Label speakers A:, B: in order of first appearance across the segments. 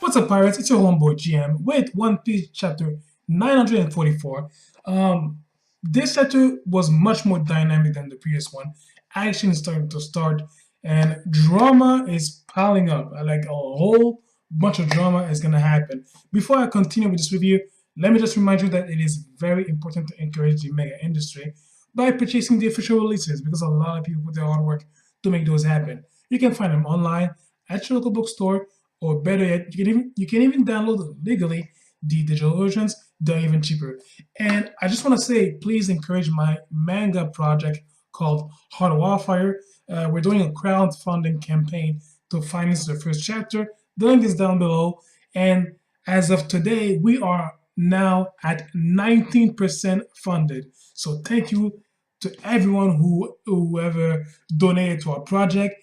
A: What's up, pirates? It's your homeboy GM with One Piece chapter 944. This chapter was much more dynamic than the previous one. Action is starting to start, and drama is piling up. Like a whole bunch of drama is gonna happen. Before I continue with this review, let me just remind you that it is very important to encourage the manga industry by purchasing the official releases because a lot of people put their hard work to make those happen. You can find them online at your local bookstore, or better yet, you can even download legally the digital versions. They're even cheaper. And I just want to say, please encourage my manga project called Heart of Wildfire. We're doing a crowdfunding campaign to finance the first chapter. The link is down below. And as of today, we are now at 19% funded. So thank you to everyone whoever donated to our project.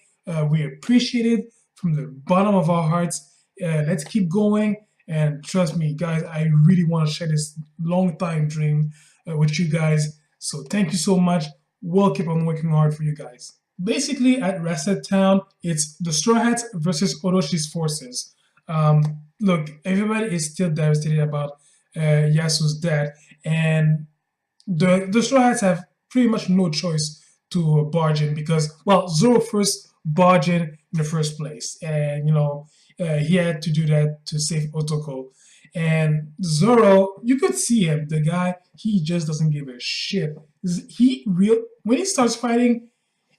A: We appreciate it from the bottom of our hearts. Let's keep going, and trust me, guys, I really want to share this long time dream with you guys. So thank you so much. We'll keep on working hard for you guys. Basically, at Reset Town, it's the Strawhats versus Oroshi's forces. Look, everybody is still devastated about Yasuo's death, and the Strawhats have pretty much no choice to barge in because, well, Zoro first barged in the first place, and he had to do that to save Otoko. And Zoro, you could see him, the guy, he just doesn't give a shit. When he starts fighting,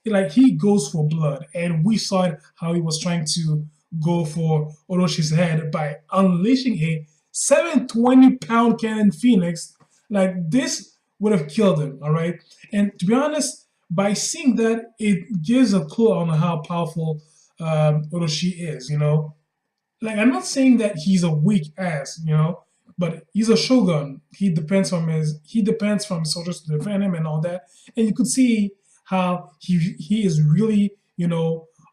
A: like, he goes for blood, and we saw how he was trying to go for Oroshi's head by unleashing a 720-pound cannon phoenix. Like, this would have killed him, all right? And to be honest, by seeing that, it gives a clue on how powerful Orochi is, Like, I'm not saying that he's a weak ass, but he's a shogun. He depends from his soldiers to defend him and all that. And you could see how he is really,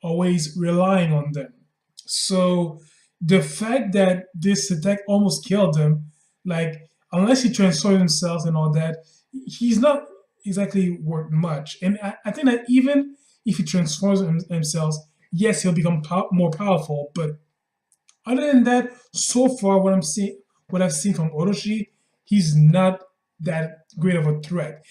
A: always relying on them. So the fact that this attack almost killed him, like, unless he transforms himself and all that, he's not exactly worth much. And I think that even if he transforms himself, yes, he'll become more powerful. But other than that, so far what I've seen from Orochi, he's not that great of a threat.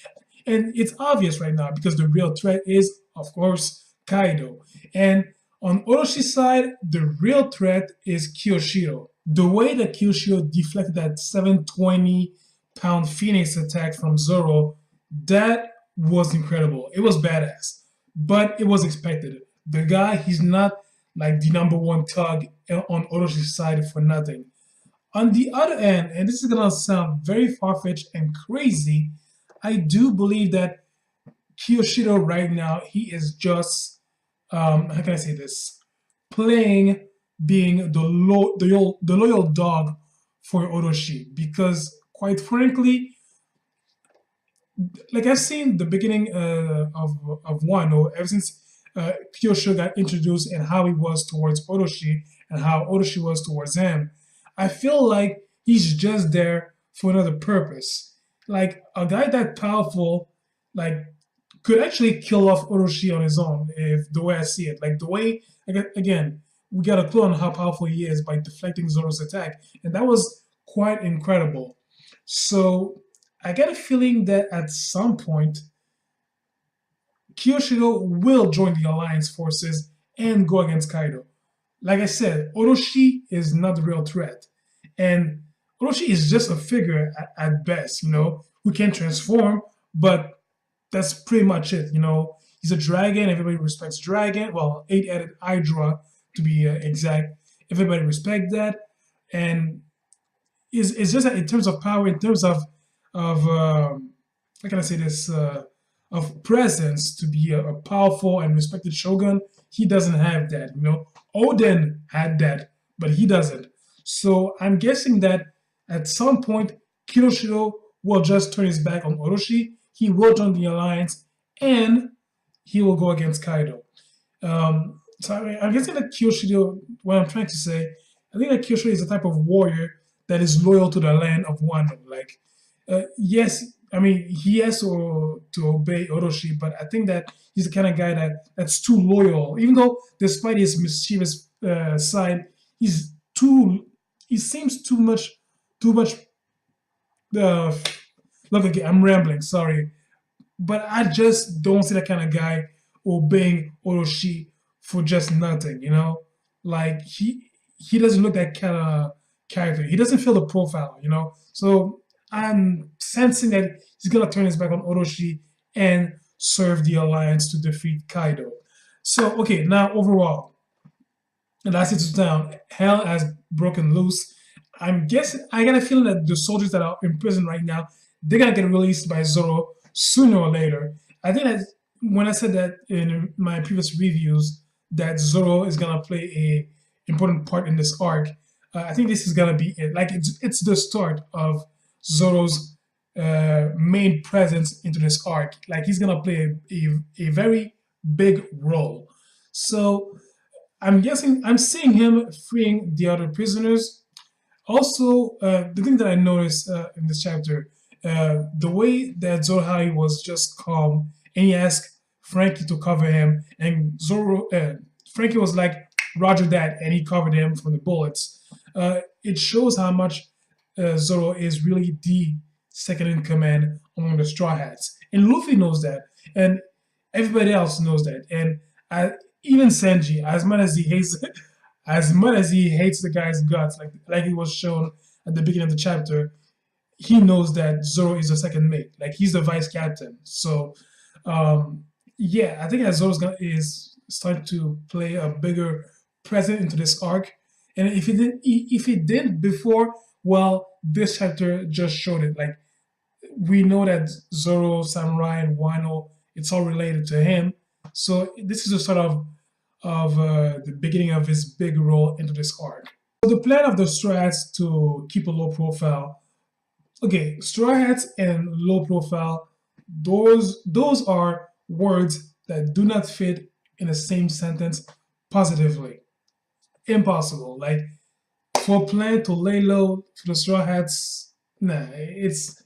A: And it's obvious right now because the real threat is, of course, Kaido. And on Oroshi's side, the real threat is Kyoshiro. The way that Kyoshiro deflected that 720-pound Phoenix attack from Zoro, that was incredible. It was badass, but it was expected. The guy, he's not like the #1 thug on Oroshi's side for nothing. On the other end, and this is gonna sound very far-fetched and crazy, I do believe that Kyoshiro right now, he is just, how can I say this, being the loyal dog for Orochi, because quite frankly, like, I've seen the beginning of Wano ever since Kyoshiro got introduced and how he was towards Orochi and how Orochi was towards him. I feel like he's just there for another purpose. Like, a guy that powerful, like, could actually kill off Orochi on his own, if the way I see it. Like, the way, again, we got a clue on how powerful he is by deflecting Zoro's attack, and that was quite incredible. So I get a feeling that at some point, Kyoshiro will join the Alliance forces and go against Kaido. Like I said, Orochi is not the real threat. And Orochi is just a figure at best, who can transform, but that's pretty much it, He's a dragon, everybody respects dragon. Well, 8-headed Hydra, to be exact. Everybody respects that. And it's just that in terms of power, in terms of how can I say this, of presence, to be a powerful and respected shogun, he doesn't have that, Oden had that, but he doesn't. So I'm guessing that at some point, Kyoshiro will just turn his back on Orochi, he will join the Alliance, and he will go against Kaido. So I'm guessing that Kyoshiro, what I'm trying to say, I think that Kyoshiro is the type of warrior that is loyal to the land of Wano. Like, yes, I mean, he has to obey Orochi, but I think that he's the kind of guy that's too loyal. Even though, despite his mischievous side, he's too he seems too much. Uh, Look again, I'm rambling. Sorry, but I just don't see that kind of guy obeying Orochi for just nothing. Like he doesn't look that kind of character. He doesn't feel the profile. So I'm sensing that he's gonna turn his back on Orochi and serve the alliance to defeat Kaido. So okay, now overall, and that's it down. Hell has broken loose. I'm guessing I got a feeling that the soldiers that are in prison right now, they're gonna get released by Zoro sooner or later. I think that when I said that in my previous reviews that Zoro is gonna play a important part in this arc, I think this is gonna be it. Like it's the start of Zoro's main presence into this arc. Like he's gonna play a very big role. So I'm guessing I'm seeing him freeing the other prisoners. Also, the thing that I noticed in this chapter, the way that Zoro was just calm and he asked Frankie to cover him, and Frankie was like, "Roger that," and he covered him from the bullets. It shows how much Zoro is really the second in command among the Straw Hats, and Luffy knows that, and everybody else knows that, and I, even Sanji, as much as he hates the guy's guts, like it was shown at the beginning of the chapter, he knows that Zoro is the second mate, like he's the vice captain. So, yeah, I think that is starting to play a bigger present into this arc, and if he did before, well, this chapter just showed it. Like we know that Zoro, Samurai, and Wano, it's all related to him. So this is a sort of the beginning of his big role into this arc. So the plan of the Straw Hats to keep a low profile. Okay, Straw Hats and low profile, those are words that do not fit in the same sentence positively. Impossible. Like for a plan to lay low for the Straw Hats, nah, it's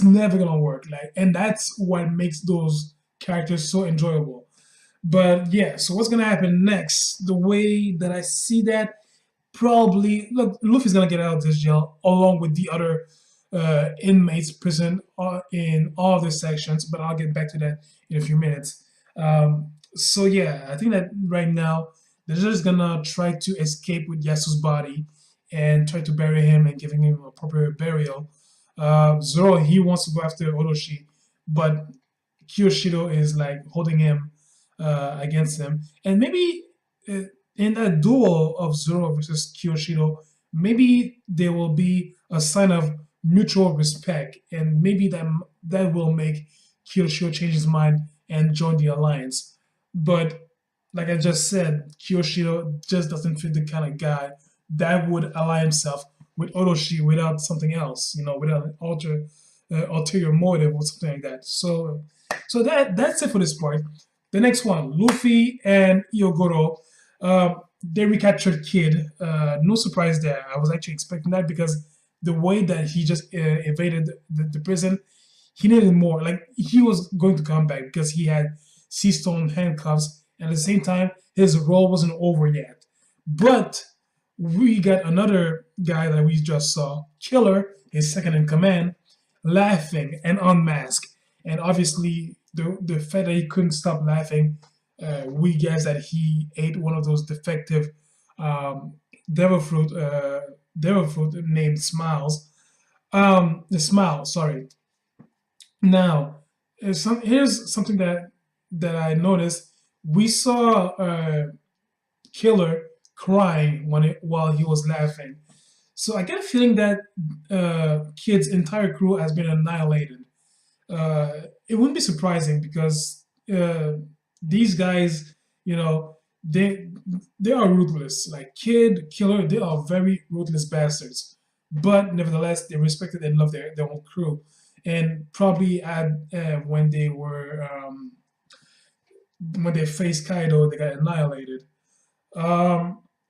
A: never gonna work. Like, and that's what makes those characters so enjoyable. But yeah, so what's gonna happen next? The way that I see that, probably look, Luffy's gonna get out of this jail along with the other inmates prison in all the sections. But I'll get back to that in a few minutes. So yeah, I think that right now they're just gonna try to escape with Yasuo's body and try to bury him and giving him a proper burial. Zoro, he wants to go after Orochi, but Kyoshiro is like holding him against him. And maybe in that duel of Zoro versus Kyoshiro, maybe there will be a sign of mutual respect, and maybe that will make Kyoshiro change his mind and join the alliance. But like I just said, Kyoshiro just doesn't fit the kind of guy that would ally himself with Orochi without something else, without an ulterior motive or something like that. So that's it for this part. The next one, Luffy and Hyogoro, they recaptured Kid. No surprise there. I was actually expecting that because the way that he just evaded the prison, he needed more. Like he was going to come back because he had sea stone handcuffs, and at the same time, his role wasn't over yet. But we got another guy that we just saw, Killer, his second in command, laughing and unmasked. And obviously, the fact that he couldn't stop laughing, we guess that he ate one of those defective devil fruit named Smiles. The Smile, sorry. Now, here's something that I noticed. We saw Killer crying while he was laughing. So I get a feeling that Kid's entire crew has been annihilated. It wouldn't be surprising because these guys, they are ruthless. Like Kid, Killer, they are very ruthless bastards. But nevertheless, they respected and loved their own crew, and probably when they faced Kaido, they got annihilated.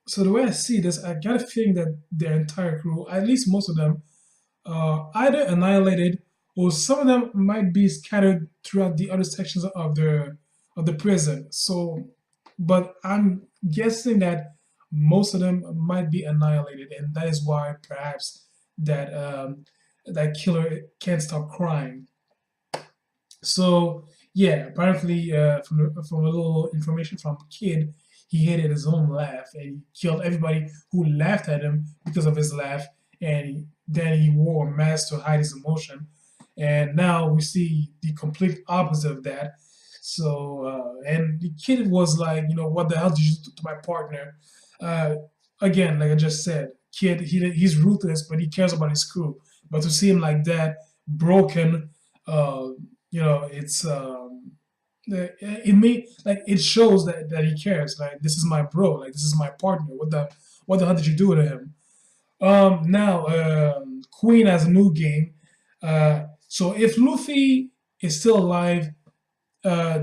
A: So the way I see this, I got a feeling that their entire crew, at least most of them, either annihilated or some of them might be scattered throughout the other sections of the prison. So, but I'm guessing that most of them might be annihilated, and that is why perhaps that that killer can't stop crying. So yeah, apparently from a little information from Kid, he hated his own laugh and he killed everybody who laughed at him because of his laugh, and then he wore a mask to hide his emotion. And now we see the complete opposite of that. So and the Kid was like, you know, what the hell did you do to my partner? Uh, Again, like I just said, Kid, he's ruthless, but he cares about his crew. But to see him like that, broken, uh, you know, it may like it shows that he cares. Like this is my bro, like this is my partner. What the hell did you do to him? Now Queen has a new game. So if Luffy is still alive,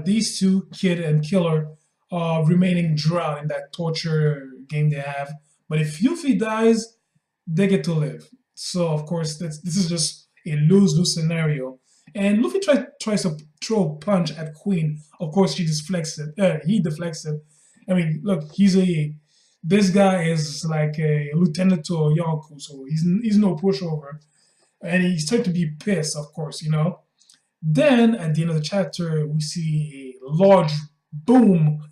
A: these two, Kid and Killer, are remaining drowned in that torture game they have. But if Luffy dies, they get to live. So of course, this is just a lose-lose scenario. And Luffy tries to throw a punch at Queen. Of course, she deflects it. He deflects it. I mean, look, this guy is like a lieutenant to a Yonko, so he's no pushover, and he's starting to be pissed, of course, you know. Then at the end of the chapter, we see a large boom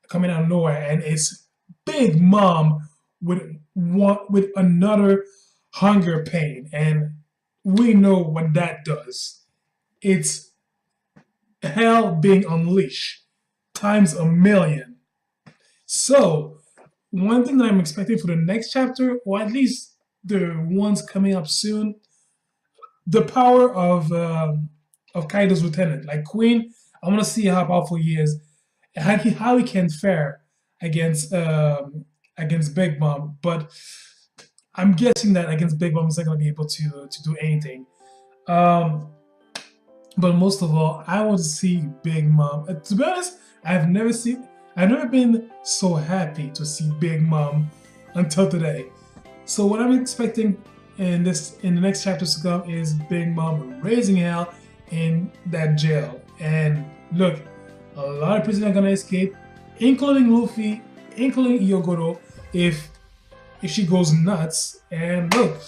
A: coming out of nowhere, and it's Big Mom with another hunger pain, and we know what that does. It's hell being unleashed times a million. So one thing that I'm expecting for the next chapter, or at least the ones coming up soon, the power of Kaido's lieutenant. Like Queen, I want to see how powerful he is, how he can fare against Big Mom. But I'm guessing that against Big Mom, he's not going to be able to do anything. But most of all, I want to see Big Mom. To be honest, I've never been so happy to see Big Mom until today. So what I'm expecting in the next chapters to come is Big Mom raising hell in that jail. And look, a lot of prisoners are gonna escape, including Luffy, including Yogoro, if she goes nuts. And look,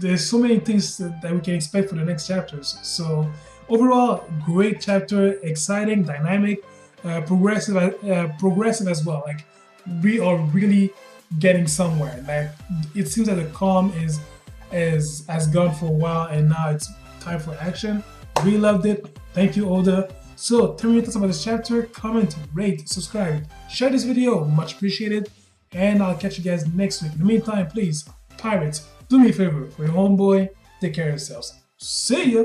A: there's so many things that we can expect for the next chapters. So overall, great chapter, exciting, dynamic, progressive as well. Like we are really getting somewhere. Like it seems that the calm has gone for a while, and now it's time for action. Really loved it. Thank you, Oda. So tell me your thoughts about this chapter. Comment, rate, subscribe, share this video. Much appreciated. And I'll catch you guys next week. In the meantime, please, pirates, do me a favor for your homeboy. Take care of yourselves. See ya.